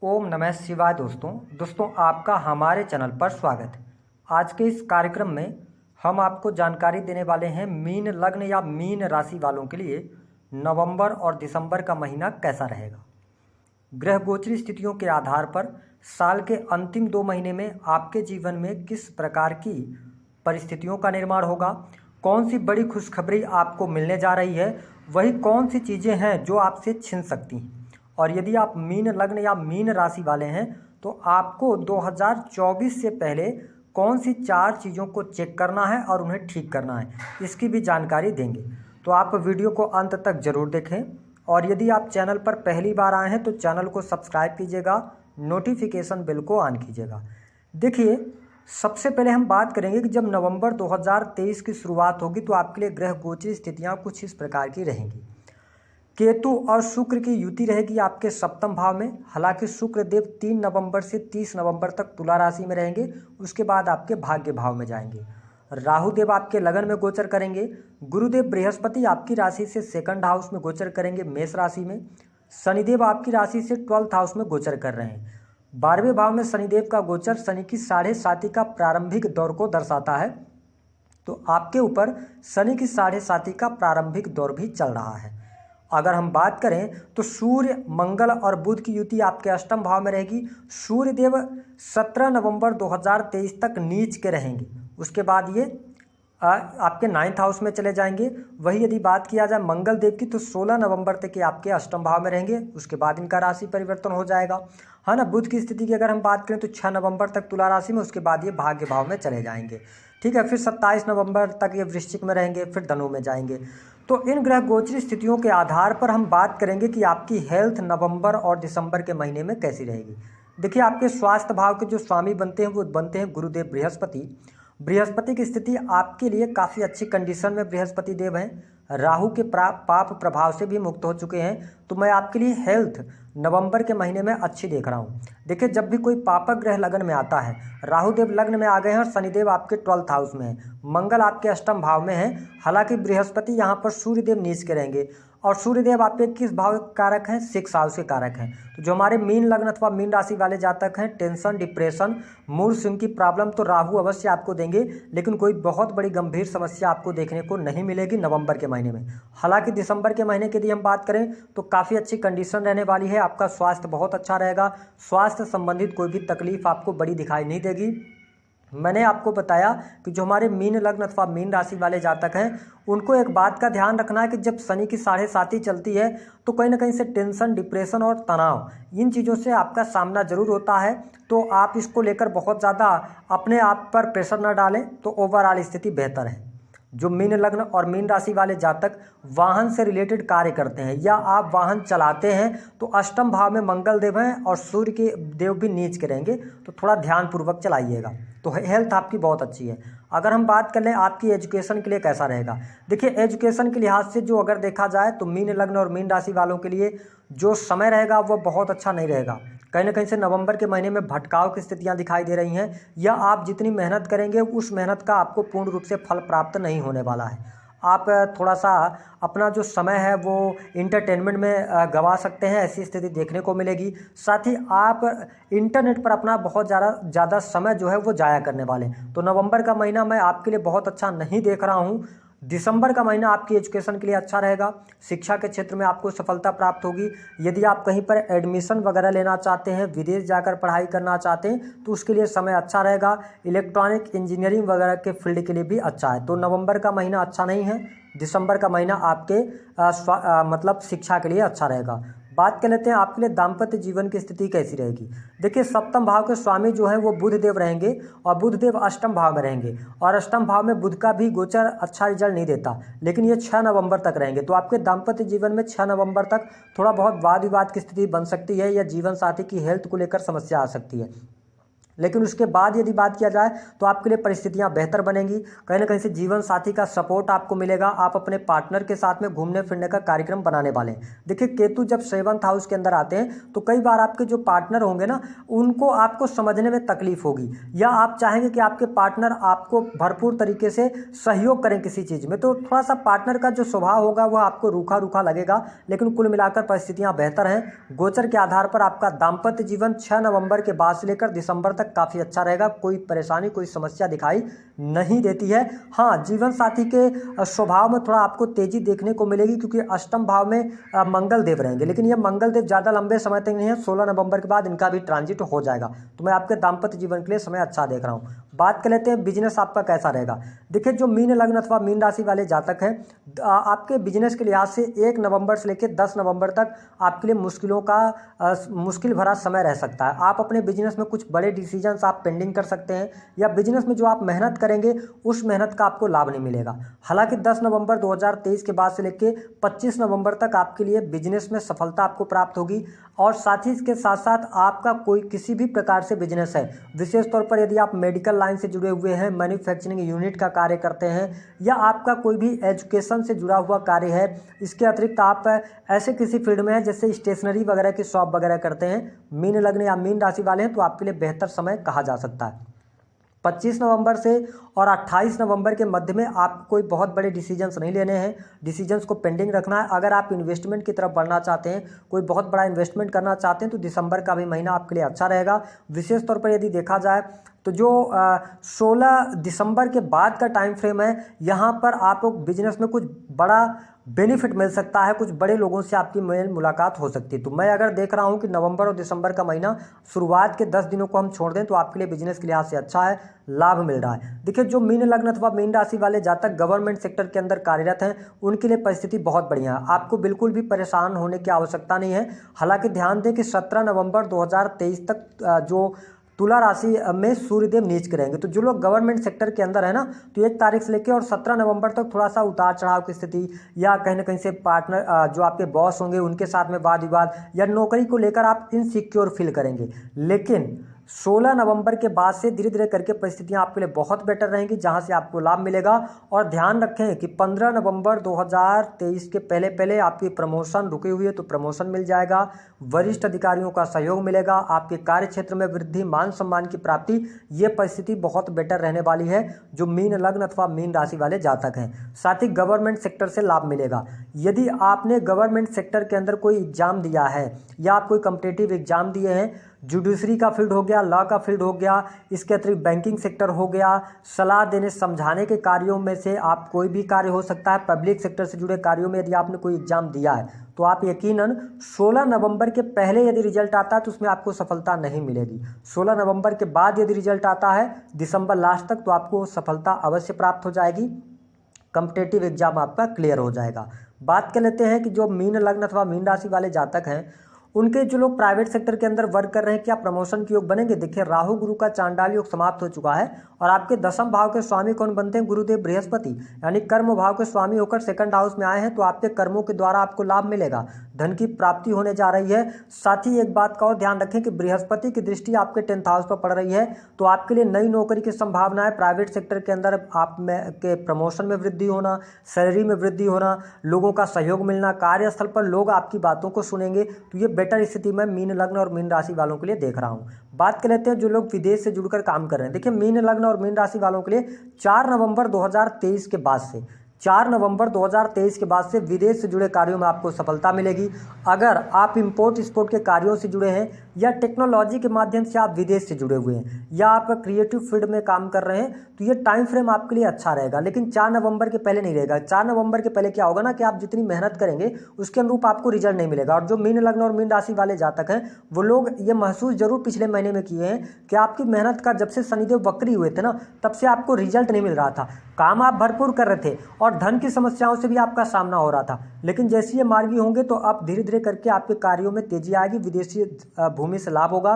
ओम नमः शिवाय। दोस्तों आपका हमारे चैनल पर स्वागत है। आज के इस कार्यक्रम में हम आपको जानकारी देने वाले हैं मीन लग्न या मीन राशि वालों के लिए नवंबर और दिसंबर का महीना कैसा रहेगा। ग्रह गोचरी स्थितियों के आधार पर साल के अंतिम 2 महीने में आपके जीवन में किस प्रकार की परिस्थितियों का निर्माण होगा, कौन सी बड़ी खुशखबरी आपको मिलने जा रही है, वही कौन सी चीज़ें हैं जो आपसे छिन सकती हैं। और यदि आप मीन लग्न या मीन राशि वाले हैं तो आपको 2024 से पहले कौन सी 4 चीज़ों को चेक करना है और उन्हें ठीक करना है, इसकी भी जानकारी देंगे। तो आप वीडियो को अंत तक जरूर देखें। और यदि आप चैनल पर पहली बार आए हैं तो चैनल को सब्सक्राइब कीजिएगा, नोटिफिकेशन बेल को ऑन कीजिएगा। देखिए, सबसे पहले हम बात करेंगे कि जब नवंबर 2023 की शुरुआत होगी तो आपके लिए ग्रह गोचरी स्थितियाँ कुछ इस प्रकार की रहेंगी। केतु और शुक्र की युति रहेगी आपके सप्तम भाव में। हालांकि शुक्र देव 3 नवंबर से 30 नवंबर तक तुला राशि में रहेंगे, उसके बाद आपके भाग्य भाव में जाएंगे। राहु देव आपके लगन में गोचर करेंगे। गुरुदेव बृहस्पति आपकी राशि से सेकंड हाउस में गोचर करेंगे, मेष राशि में। शनिदेव आपकी राशि से 12th हाउस में गोचर कर रहे हैं। 12वें भाव में शनिदेव का गोचर शनि की 7.5 का प्रारंभिक दौर को दर्शाता है। तो आपके ऊपर शनि की 7.5 का प्रारंभिक दौर भी चल रहा है। अगर हम बात करें तो सूर्य, मंगल और बुध की युति आपके अष्टम भाव में रहेगी। सूर्य देव 17 नवंबर 2023 तक नीच के रहेंगे, उसके बाद ये आपके 9th हाउस में चले जाएंगे। वही यदि बात किया जाए मंगल देव की तो 16 नवंबर तक ये आपके अष्टम भाव में रहेंगे, उसके बाद इनका राशि परिवर्तन हो जाएगा, है ना। बुध की स्थिति की अगर हम बात करें तो 6 नवंबर तक तुला राशि में, उसके बाद ये भाग्य भाव में चले जाएंगे। ठीक है, फिर 27 नवंबर तक ये वृश्चिक में रहेंगे, फिर धनु में जाएंगे। तो इन ग्रह गोचरी स्थितियों के आधार पर हम बात करेंगे कि आपकी हेल्थ नवंबर और दिसंबर के महीने में कैसी रहेगी। देखिए, आपके स्वास्थ्य भाव के जो स्वामी बनते हैं वो बनते हैं गुरुदेव बृहस्पति। बृहस्पति की स्थिति आपके लिए काफ़ी अच्छी कंडीशन में बृहस्पति देव हैं। राहु के पाप प्रभाव से भी मुक्त हो चुके हैं। तो मैं आपके लिए हेल्थ नवंबर के महीने में अच्छी देख रहा हूँ। देखिए, जब भी कोई पापक ग्रह लगन में आता है, राहु देव लग्न में आ गए हैं और शनिदेव आपके 12th हाउस में है, मंगल आपके अष्टम भाव में है। हालांकि बृहस्पति यहाँ पर सूर्यदेव नीच के रहेंगे और सूर्यदेव आपके किस भाव के कारक हैं? 6 हाउस के कारक हैं। तो जो हमारे मीन लग्न अथवा मीन राशि वाले जातक हैं, टेंशन, डिप्रेशन, मूड स्विंग की प्रॉब्लम तो राहु अवश्य आपको देंगे, लेकिन कोई बहुत बड़ी गंभीर समस्या आपको देखने को नहीं मिलेगी नवंबर के महीने में। हालांकि दिसंबर के महीने की यदि हम बात करें तो काफ़ी अच्छी कंडीशन रहने वाली है। आपका स्वास्थ्य बहुत अच्छा रहेगा, स्वास्थ्य संबंधित कोई भी तकलीफ आपको बड़ी दिखाई नहीं देगी। मैंने आपको बताया कि जो हमारे मीन लग्न अथवा मीन राशि वाले जातक हैं उनको एक बात का ध्यान रखना है कि जब शनि की 7.5 चलती है तो कहीं ना कहीं से टेंशन, डिप्रेशन और तनाव, इन चीज़ों से आपका सामना जरूर होता है। तो आप इसको लेकर बहुत ज़्यादा अपने आप पर प्रेशर न डालें, तो ओवरऑल स्थिति बेहतर है। जो मीन लग्न और मीन राशि वाले जातक वाहन से रिलेटेड कार्य करते हैं या आप वाहन चलाते हैं तो अष्टम भाव में मंगल देव हैं और सूर्य के देव भी नीच के रहेंगे, तो थोड़ा ध्यानपूर्वक चलाइएगा। तो हेल्थ आपकी बहुत अच्छी है। अगर हम बात कर लें आपकी एजुकेशन के लिए कैसा रहेगा, देखिए एजुकेशन के लिहाज से जो अगर देखा जाए तो मीन लग्न और मीन राशि वालों के लिए जो समय रहेगा वो बहुत अच्छा नहीं रहेगा। कहीं ना कहीं से नवंबर के महीने में भटकाव की स्थितियां दिखाई दे रही हैं, या आप जितनी मेहनत करेंगे उस मेहनत का आपको पूर्ण रूप से फल प्राप्त नहीं होने वाला है। आप थोड़ा सा अपना जो समय है वो इंटरटेनमेंट में गंवा सकते हैं, ऐसी स्थिति देखने को मिलेगी। साथ ही आप इंटरनेट पर अपना बहुत ज़्यादा समय जो है वो जाया करने वाले। तो नवंबर का महीना मैं आपके लिए बहुत अच्छा नहीं देख रहा हूँ। दिसंबर का महीना आपकी एजुकेशन के लिए अच्छा रहेगा, शिक्षा के क्षेत्र में आपको सफलता प्राप्त होगी। यदि आप कहीं पर एडमिशन वगैरह लेना चाहते हैं, विदेश जाकर पढ़ाई करना चाहते हैं तो उसके लिए समय अच्छा रहेगा। इलेक्ट्रॉनिक इंजीनियरिंग वगैरह के फील्ड के लिए भी अच्छा है। तो नवंबर का महीना अच्छा नहीं है, दिसंबर का महीना आपके मतलब शिक्षा के लिए अच्छा रहेगा। बात कर लेते हैं आपके लिए दाम्पत्य जीवन की स्थिति कैसी रहेगी। देखिए, सप्तम भाव के स्वामी जो हैं वो बुध देव रहेंगे और बुध देव अष्टम भाव में रहेंगे, और अष्टम भाव में बुध का भी गोचर अच्छा रिजल्ट नहीं देता, लेकिन ये 6 नवंबर तक रहेंगे। तो आपके दाम्पत्य जीवन में 6 नवंबर तक थोड़ा बहुत वाद विवाद की स्थिति बन सकती है, या जीवन साथी की हेल्थ को लेकर समस्या आ सकती है। लेकिन उसके बाद यदि बात किया जाए तो आपके लिए परिस्थितियां बेहतर बनेंगी। कहीं ना कहीं से जीवन साथी का सपोर्ट आपको मिलेगा। आप अपने पार्टनर के साथ में घूमने फिरने का कार्यक्रम बनाने वाले हैं। देखिए, केतु जब 7th हाउस के अंदर आते हैं तो कई बार आपके जो पार्टनर होंगे ना, उनको आपको समझने में तकलीफ होगी, या आप चाहेंगे कि आपके पार्टनर आपको भरपूर तरीके से सहयोग करें किसी चीज़ में। तो थोड़ा सा पार्टनर का जो स्वभाव होगा वह आपको रूखा रूखा लगेगा, लेकिन कुल मिलाकर परिस्थितियां बेहतर हैं। गोचर के आधार पर आपका दाम्पत्य जीवन 6 नवंबर के बाद से लेकर दिसंबर तक काफ़ी अच्छा रहेगा। कोई परेशानी, कोई समस्या दिखाई नहीं देती है। हाँ, जीवन साथी के स्वभाव में थोड़ा आपको तेजी देखने को मिलेगी, क्योंकि अष्टम भाव में मंगल देव रहेंगे, लेकिन ये मंगल देव ज़्यादा लंबे समय तक नहीं है। 16 नवंबर के बाद इनका भी ट्रांजिट हो जाएगा। तो मैं आपके दाम्पत्य जीवन के लिए समय अच्छा देख रहा हूँ। बात कर लेते हैं बिजनेस आपका कैसा रहेगा। देखिए, जो मीन लग्न अथवा मीन राशि वाले जातक हैं, आपके बिजनेस के लिहाज से 1 नवंबर से लेकर 10 नवंबर तक आपके लिए मुश्किल भरा समय रह सकता है। आप अपने बिजनेस में कुछ बड़े डिसीजंस आप पेंडिंग कर सकते हैं, या बिजनेस में जो आप मेहनत करेंगे उस मेहनत का आपको लाभ नहीं मिलेगा। हालांकि 10 नवंबर 2023 के बाद से लेकर 25 नवंबर तक आपके लिए बिजनेस में सफलता आपको प्राप्त होगी। और साथ ही इसके साथ साथ आपका कोई किसी भी प्रकार से बिजनेस है, विशेष तौर पर यदि आप मेडिकल लाइन से जुड़े हुए हैं, मैन्युफैक्चरिंग यूनिट का कार्य करते हैं, या आपका कोई भी एजुकेशन से जुड़ा हुआ कार्य है, इसके अतिरिक्त आप ऐसे किसी फील्ड में हैं जैसे स्टेशनरी वगैरह की शॉप वगैरह करते हैं, मीन लग्न या मीन राशि वाले हैं, तो आपके लिए बेहतर समय कहा जा सकता है। 25 नवंबर से और 28 नवंबर के मध्य में आप कोई बहुत बड़े डिसीजंस नहीं लेने हैं, डिसीजंस को पेंडिंग रखना है। अगर आप इन्वेस्टमेंट की तरफ बढ़ना चाहते हैं, कोई बहुत बड़ा इन्वेस्टमेंट करना चाहते हैं, तो दिसंबर का भी महीना आपके लिए अच्छा रहेगा। विशेष तौर पर यदि देखा जाए तो जो 16 दिसंबर के बाद का टाइम फ्रेम है, यहाँ पर आपको बिजनेस में कुछ बड़ा बेनिफिट मिल सकता है, कुछ बड़े लोगों से आपकी मेल मुलाकात हो सकती है। तो मैं अगर देख रहा हूँ कि नवंबर और दिसंबर का महीना, शुरुआत के 10 दिनों को हम छोड़ दें तो आपके लिए बिजनेस के लिहाज से अच्छा है, लाभ मिल रहा है। देखिए, जो मीन लग्न अथवा मीन राशि वाले जातक गवर्नमेंट सेक्टर के अंदर कार्यरत हैं, उनके लिए परिस्थिति बहुत बढ़िया है। आपको बिल्कुल भी परेशान होने की आवश्यकता नहीं है। हालांकि ध्यान दें कि 17 नवंबर 2023 तक जो तुला राशि में सूर्यदेव नीच के रहेंगे। तो जो लोग गवर्नमेंट सेक्टर के अंदर है ना, तो 1 तारीख से लेकर और 17 नवंबर तक थोड़ा सा उतार चढ़ाव की स्थिति, या कहीं ना कहीं से पार्टनर जो आपके बॉस होंगे उनके साथ में वाद विवाद, या नौकरी को लेकर आप इनसिक्योर फील करेंगे। लेकिन 16 नवंबर के बाद से धीरे धीरे करके परिस्थितियां आपके लिए बहुत बेटर रहेंगी, जहां से आपको लाभ मिलेगा। और ध्यान रखें कि 15 नवंबर 2023 के पहले पहले आपकी प्रमोशन रुकी हुई है, तो प्रमोशन मिल जाएगा। वरिष्ठ अधिकारियों का सहयोग मिलेगा, आपके कार्य क्षेत्र में वृद्धि, मान सम्मान की प्राप्ति, ये परिस्थिति बहुत बेटर रहने वाली है जो मीन लग्न अथवा मीन राशि वाले जातक हैं। साथ ही गवर्नमेंट सेक्टर से लाभ मिलेगा। यदि आपने गवर्नमेंट सेक्टर के अंदर कोई एग्जाम दिया है, या आप कोई कॉम्पिटिटिव एग्जाम दिए हैं, जुडिशरी का फील्ड हो गया, लॉ का फील्ड हो गया, इसके अतिरिक्त बैंकिंग सेक्टर हो गया, सलाह देने समझाने के कार्यों में से आप कोई भी कार्य हो सकता है, पब्लिक सेक्टर से जुड़े कार्यों में यदि आपने कोई एग्जाम दिया है, तो आप यकीनन 16 नवंबर के पहले यदि रिजल्ट आता है तो उसमें आपको सफलता नहीं मिलेगी। 16 नवंबर के बाद यदि रिजल्ट आता है दिसंबर लास्ट तक, तो आपको सफलता अवश्य प्राप्त हो जाएगी, कॉम्पिटिटिव एग्जाम आपका क्लियर हो जाएगा। बात कर लेते हैं कि जो मीन लग्न अथवा मीन राशि वाले जातक हैं, उनके जो लोग प्राइवेट सेक्टर के अंदर वर्क कर रहे हैं, क्या प्रमोशन के योग बनेंगे। देखिए, राहु गुरु का चांडाल योग समाप्त हो चुका है, और आपके 10वें भाव के स्वामी कौन बनते हैं, गुरुदेव बृहस्पति, यानी कर्म भाव के स्वामी होकर 2nd हाउस में आए हैं। तो आपके कर्मों के द्वारा आपको लाभ मिलेगा, धन की प्राप्ति होने जा रही है। साथ ही एक बात का और ध्यान रखें कि बृहस्पति की दृष्टि आपके 10th हाउस पर पड़ रही है, तो आपके लिए नई नौकरी की संभावना है। प्राइवेट सेक्टर के अंदर आप में के प्रमोशन में वृद्धि होना, सैलरी में वृद्धि होना, लोगों का सहयोग मिलना, कार्यस्थल पर लोग आपकी बातों को सुनेंगे। तो ये बेटर स्थिति में मीन लग्न और मीन राशि वालों के लिए देख रहा हूं। बात कर लेते हैं जो लोग विदेश से जुड़कर काम कर रहे हैं। देखिए, मीन लग्न और मीन राशि वालों के लिए 4 नवंबर 2023 के बाद से 4 नवंबर 2023 के बाद से विदेश से जुड़े कार्यों में आपको सफलता मिलेगी। अगर आप इंपोर्ट एक्सपोर्ट के कार्यों से जुड़े हैं, या टेक्नोलॉजी के माध्यम से आप विदेश से जुड़े हुए हैं, या आप क्रिएटिव फील्ड में काम कर रहे हैं, तो ये टाइम फ्रेम आपके लिए अच्छा रहेगा। लेकिन 4 नवंबर के पहले नहीं रहेगा। 4 नवंबर के पहले क्या होगा ना, कि आप जितनी मेहनत करेंगे उसके अनुरूप आपको रिजल्ट नहीं मिलेगा। और जो मीन लग्न और मीन राशि वाले जातक हैं, वो लोग ये महसूस जरूर पिछले महीने में किए हैं कि आपकी मेहनत का, जब से शनिदेव वक्री हुए थे ना, तब से आपको रिजल्ट नहीं मिल रहा था। काम आप भरपूर कर रहे थे और धन की समस्याओं से भी आपका सामना हो रहा था, लेकिन जैसे ये मार्गी होंगे तो अब धीरे धीरे करके आपके कार्यों में तेजी आएगी। विदेशी भूमि से लाभ होगा,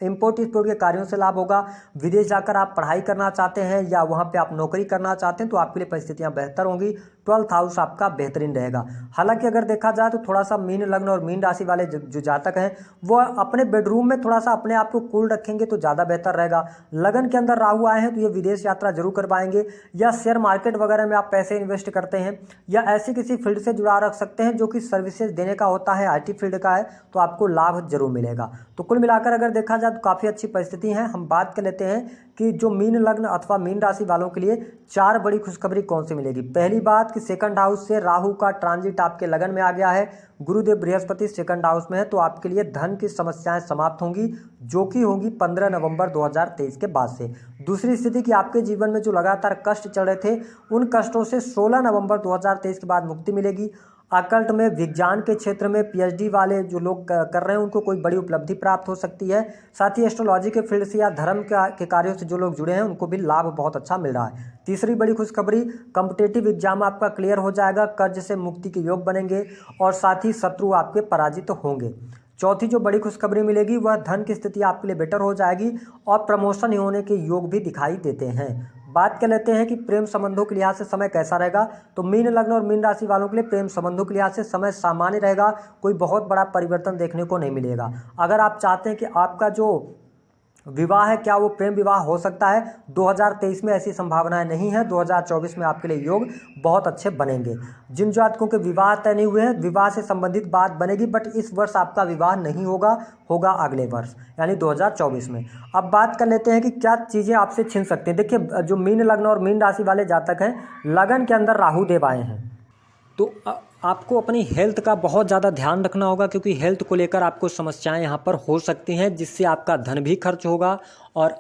इंपोर्ट एक्सपोर्ट के कार्यों से लाभ होगा। विदेश जाकर आप पढ़ाई करना चाहते हैं या वहाँ पे आप नौकरी करना चाहते हैं, तो आपके लिए परिस्थितियाँ बेहतर होंगी। 12th हाउस आपका बेहतरीन रहेगा। हालांकि अगर देखा जाए तो थोड़ा सा मीन लग्न और मीन राशि वाले जो जातक हैं वो अपने बेडरूम में थोड़ा सा अपने आप को कूल रखेंगे तो ज़्यादा बेहतर रहेगा। लगन के अंदर राहु आए हैं तो ये विदेश यात्रा जरूर कर पाएंगे, या शेयर मार्केट वगैरह में आप पैसे इन्वेस्ट करते हैं, या ऐसी किसी फील्ड से जुड़ा रख सकते हैं जो कि सर्विसेज देने का होता है, IT फील्ड का है, तो आपको लाभ जरूर मिलेगा। तो कुल मिलाकर अगर देखा जाए तो काफ़ी अच्छी परिस्थिति है। हम बात कर लेते हैं कि जो मीन लग्न अथवा मीन राशि वालों के लिए 4 बड़ी खुशखबरी कौन सी मिलेगी। पहली बात कि सेकंड हाउस से राहु का ट्रांजिट आपके लगन में आ गया है, गुरुदेव बृहस्पति सेकंड हाउस में है, तो आपके लिए धन की समस्याएं समाप्त होंगी, जो कि होगी 15 नवंबर 2023 के बाद से। दूसरी स्थिति कि आपके जीवन में जो लगातार कष्ट चल रहे थे उन कष्टों से 16 नवंबर 2023 के बाद मुक्ति मिलेगी। अकल्ट में विज्ञान के क्षेत्र में PhD वाले जो लोग कर रहे हैं उनको कोई बड़ी उपलब्धि प्राप्त हो सकती है। साथ ही एस्ट्रोलॉजी के फील्ड से या धर्म के कार्यों से जो लोग जुड़े हैं उनको भी लाभ बहुत अच्छा मिल रहा है। तीसरी बड़ी खुशखबरी, कॉम्पिटिटिव एग्जाम आपका क्लियर हो जाएगा, कर्ज से मुक्ति के योग बनेंगे और साथ ही शत्रु आपके पराजित होंगे। चौथी जो बड़ी खुशखबरी मिलेगी वह धन की स्थिति आपके लिए बेटर हो जाएगी और प्रमोशन होने के योग भी दिखाई देते हैं। बात कर लेते हैं कि प्रेम संबंधों के लिहाज से समय कैसा रहेगा। तो मीन लग्न और मीन राशि वालों के लिए प्रेम संबंधों के लिहाज से समय सामान्य रहेगा, कोई बहुत बड़ा परिवर्तन देखने को नहीं मिलेगा। अगर आप चाहते हैं कि आपका जो विवाह है क्या वो प्रेम विवाह हो सकता है, 2023 में ऐसी संभावनाएं नहीं है। 2024 में आपके लिए योग बहुत अच्छे बनेंगे। जिन जातकों के विवाह तय नहीं हुए हैं, विवाह से संबंधित बात बनेगी, बट इस वर्ष आपका विवाह नहीं होगा अगले वर्ष यानी 2024 में। अब बात कर लेते हैं कि क्या चीज़ें आपसे छिन सकती हैं। देखिए, जो मीन लग्न और मीन राशि वाले जातक हैं, लगन के अंदर राहु देव आए हैं, तो आपको अपनी हेल्थ का बहुत ज़्यादा ध्यान रखना होगा, क्योंकि हेल्थ को लेकर आपको समस्याएं यहाँ पर हो सकती हैं, जिससे आपका धन भी खर्च होगा और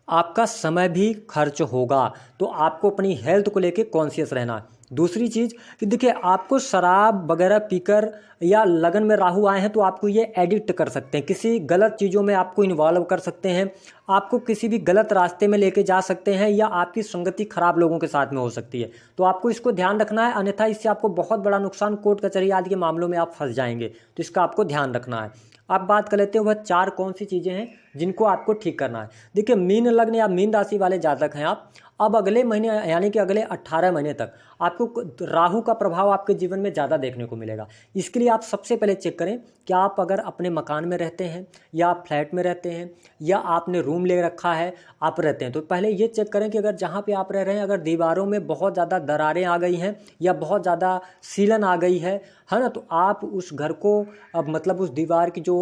आपका समय भी खर्च होगा। तो आपको अपनी हेल्थ को लेकर कॉन्शियस रहना है। दूसरी चीज़ कि देखिए, आपको शराब वगैरह पीकर या लगन में राहु आए हैं तो आपको ये एडिक्ट कर सकते हैं, किसी गलत चीज़ों में आपको इन्वॉल्व कर सकते हैं, आपको किसी भी गलत रास्ते में लेके जा सकते हैं, या आपकी संगति खराब लोगों के साथ में हो सकती है। तो आपको इसको ध्यान रखना है, अन्यथा इससे आपको बहुत बड़ा नुकसान, कोर्ट कचहरी आदि के मामलों में आप फंस जाएंगे। तो इसका आपको ध्यान रखना है। अब बात कर लेते हैं वह 4 कौन सी चीज़ें हैं जिनको आपको ठीक करना है। देखिए, मीन लग्न या मीन राशि वाले जातक हैं आप, अब अगले महीने यानी कि अगले 18 महीने तक आपको राहु का प्रभाव आपके जीवन में ज़्यादा देखने को मिलेगा। इसके लिए आप सबसे पहले चेक करें कि आप अगर अपने मकान में रहते हैं या आप फ्लैट में रहते हैं या आपने रूम ले रखा है, आप रहते हैं, तो पहले ये चेक करें कि अगर जहाँ पे आप रह रहे हैं अगर दीवारों में बहुत ज़्यादा दरारें आ गई हैं या बहुत ज़्यादा सीलन आ गई है ना, तो आप उस घर को अब मतलब उस दीवार की जो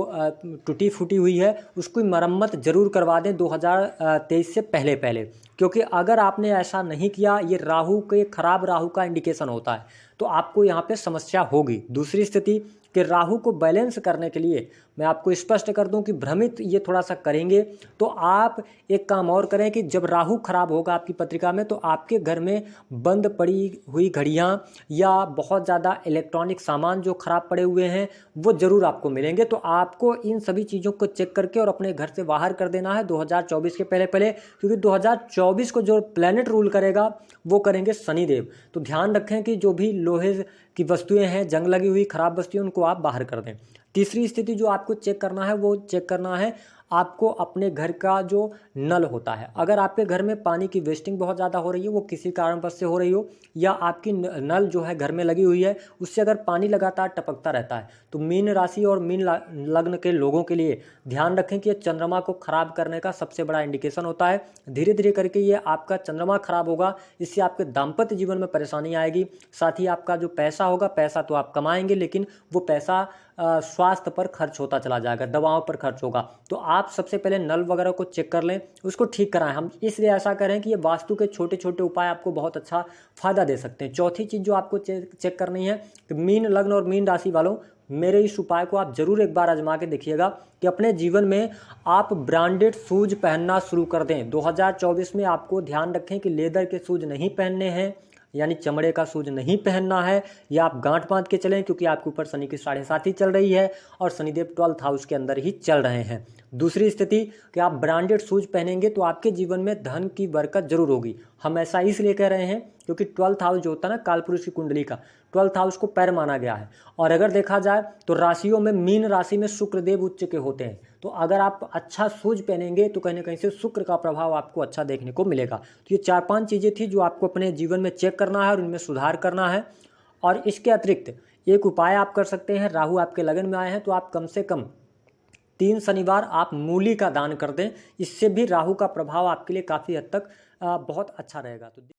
टूटी फूटी हुई है उसकी मरम्मत ज़रूर करवा दें 2023 से पहले, क्योंकि अगर आपने ऐसा नहीं किया, ये खराब राहु का इंडिकेशन होता है, तो आपको यहाँ पे समस्या होगी। दूसरी स्थिति कि राहु को बैलेंस करने के लिए मैं आपको स्पष्ट कर दूं कि भ्रमित ये थोड़ा सा करेंगे, तो आप एक काम और करें कि जब राहु खराब होगा आपकी पत्रिका में, तो आपके घर में बंद पड़ी हुई घड़ियां या बहुत ज़्यादा इलेक्ट्रॉनिक सामान जो खराब पड़े हुए हैं वो ज़रूर आपको मिलेंगे। तो आपको इन सभी चीज़ों को चेक करके और अपने घर से बाहर कर देना है 2024 के पहले, क्योंकि 2024 को जो प्लैनेट रूल करेगा वो करेंगे शनिदेव। तो ध्यान रखें कि जो भी लोहे की वस्तुएं हैं, जंग लगी हुई खराब वस्तुएं, उनको आप बाहर कर दें। तीसरी स्थिति जो आपको चेक करना है वो चेक करना है आपको अपने घर का जो नल होता है। अगर आपके घर में पानी की वेस्टिंग बहुत ज़्यादा हो रही है, वो किसी कारणवश से हो रही हो, या आपकी नल जो है घर में लगी हुई है उससे अगर पानी लगातार टपकता रहता है, तो मीन राशि और मीन लग्न के लोगों के लिए ध्यान रखें कि ये चंद्रमा को खराब करने का सबसे बड़ा इंडिकेशन होता है। धीरे धीरे करके ये आपका चंद्रमा खराब होगा, इससे आपके दाम्पत्य जीवन में परेशानी आएगी। साथ ही आपका जो पैसा होगा, पैसा तो आप कमाएंगे लेकिन वो पैसा स्वास्थ्य पर खर्च होता चला जाएगा, दवाओं पर खर्च होगा। तो आप सबसे पहले नल वगैरह को चेक कर लें, उसको ठीक कराएं। हम इसलिए ऐसा करें कि ये वास्तु के छोटे छोटे उपाय आपको बहुत अच्छा फायदा दे सकते हैं। चौथी चीज़ जो आपको चेक करनी है कि मीन लग्न और मीन राशि वालों, मेरे इस उपाय को आप जरूर एक बार आजमा के देखिएगा कि अपने जीवन में आप ब्रांडेड शूज पहनना शुरू कर दें। 2024 में आपको ध्यान रखें कि लेदर के शूज नहीं पहनने हैं, यानी चमड़े का शूज नहीं पहनना है, या आप गांठ बांध के चलें, क्योंकि आपके ऊपर शनि की 7.5 चल रही है और शनिदेव 12th हाउस के अंदर ही चल रहे हैं। दूसरी स्थिति कि आप ब्रांडेड शूज़ पहनेंगे तो आपके जीवन में धन की बरकत जरूर होगी। हम ऐसा इसलिए कह रहे हैं क्योंकि 12th हाउस जो होता है ना कालपुरुष की कुंडली का, 12th हाउस को पैर माना गया है। और अगर देखा जाए तो राशियों में मीन राशि में शुक्रदेव उच्च के होते हैं, तो अगर आप अच्छा शूज पहनेंगे तो कहीं ना कहीं से शुक्र का प्रभाव आपको अच्छा देखने को मिलेगा। तो ये 4-5 चीज़ें थी जो आपको अपने जीवन में चेक करना है और इनमें सुधार करना है। और इसके अतिरिक्त एक उपाय आप कर सकते हैं। राहु आपके लगन में आए हैं तो आप कम से कम 3 शनिवार आप मूली का दान कर दें। इससे भी राहु का प्रभाव आपके लिए काफ़ी हद तक बहुत अच्छा रहेगा। तो